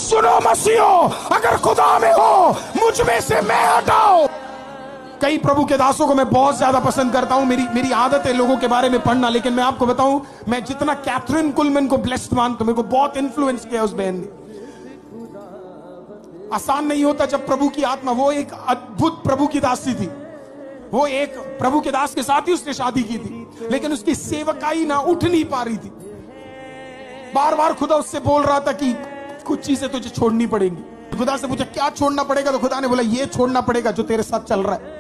सुनो मसीहो, अगर खुदा में हो मुझ में से मैं हटाओ। कई प्रभु के दासों को मैं बहुत ज्यादा पसंद करता हूं, मेरी आदत है लोगों के बारे में पढ़ना, लेकिन मैं आपको बताऊं, मैं जितना कैथरीन कुलमैन को ब्लेस्ड मानता हूं, मेरे को बहुत इन्फ्लुएंस किया उस बहन ने। आसान नहीं होता जब प्रभु की आत्मा, वो एक अद्भुत प्रभु की दासी थी, वो एक प्रभु के दास के साथ ही उसने शादी की थी, लेकिन उसकी सेवकाई ना उठ नहीं पा रही थी। बार बार खुदा उससे बोल रहा था कि कुछ चीजें तुझे छोड़नी पड़ेंगी। खुदा से पूछा क्या छोड़ना पड़ेगा, तो खुदा ने बोला ये छोड़ना पड़ेगा जो तेरे साथ चल रहा है।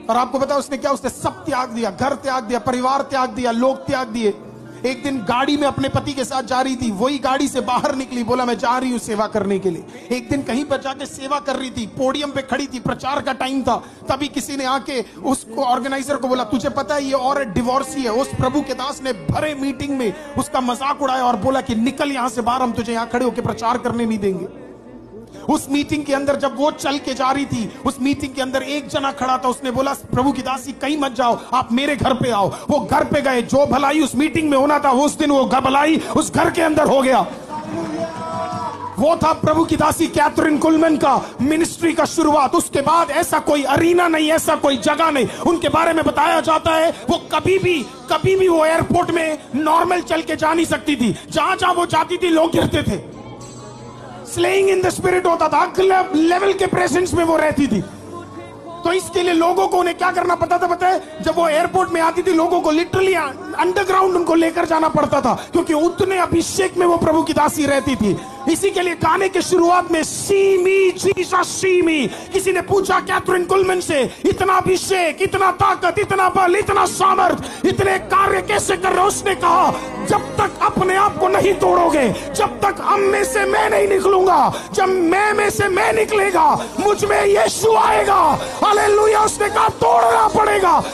और आपको पता उसने क्या, उसने सब त्याग दिया, घर त्याग दिया, परिवार त्याग दिया, लोग त्याग दिए। एक दिन गाड़ी में अपने पति के साथ जा रही थी, वही गाड़ी से बाहर निकली, बोला मैं जा रही हूं सेवा करने के लिए। एक दिन कहीं पर जाके सेवा कर रही थी, पोडियम पे खड़ी थी, प्रचार का टाइम था, तभी किसी ने आके उसको ऑर्गेनाइजर को बोला तुझे पता है ये और डिवोर्सी है। उस प्रभु के दास ने भरे मीटिंग में उसका मजाक उड़ाया और बोला कि निकल यहां से बाहर, हम तुझे यहां खड़े होकर प्रचार करने नहीं देंगे। उस मीटिंग के अंदर जब वो चल के जा रही थी, उस मीटिंग के अंदर एक जना खड़ा था, उसने बोला प्रभु की दासी कहीं मत जाओ, आप मेरे घर पे आओ। वो घर पे गए, जो भलाई उस मीटिंग में होना था उस दिन वो भलाई उस घर के अंदर हो गया। वो था प्रभु की दासी कैथरीन कुलमैन का मिनिस्ट्री का शुरुआत। उसके बाद ऐसा कोई अरीना नहीं, ऐसा कोई जगह नहीं। उनके बारे में बताया जाता है वो कभी भी वो एयरपोर्ट में नॉर्मल चल के जा नहीं सकती थी, जहां जहां वो जाती थी लोग गिरते थे। स्लेइंग इन द स्पिरिट होता था, अगले लेवल के प्रेजेंस में वो रहती थी। तो इसके लिए लोगों को उन्हें क्या करना पड़ता था पता है, जब वो एयरपोर्ट में आती थी लोगों को लिटरली अंडरग्राउंड उनको लेकर जाना पड़ता था, क्योंकि उतने अभिषेक में वो प्रभु की दासी रहती थी। इसी के लिए गाने के शुरुआत में सी मी जीसस सी मी, किसी ने पूछा कैथरीन कुलमैन से इतना अभिषेक, इतना ताकत, इतना बल, इतना सामर्थ्य, इतने कार्य कैसे कर रहे हो? उसने कहा जब तक अपने आप को नहीं तोड़ोगे, जब तक हम में से मैं नहीं निकलूंगा, जब मैं में से मैं निकलेगा मुझ में यीशु आएगा। हालेलुया। उसने कहा तोड़ना पड़ेगा।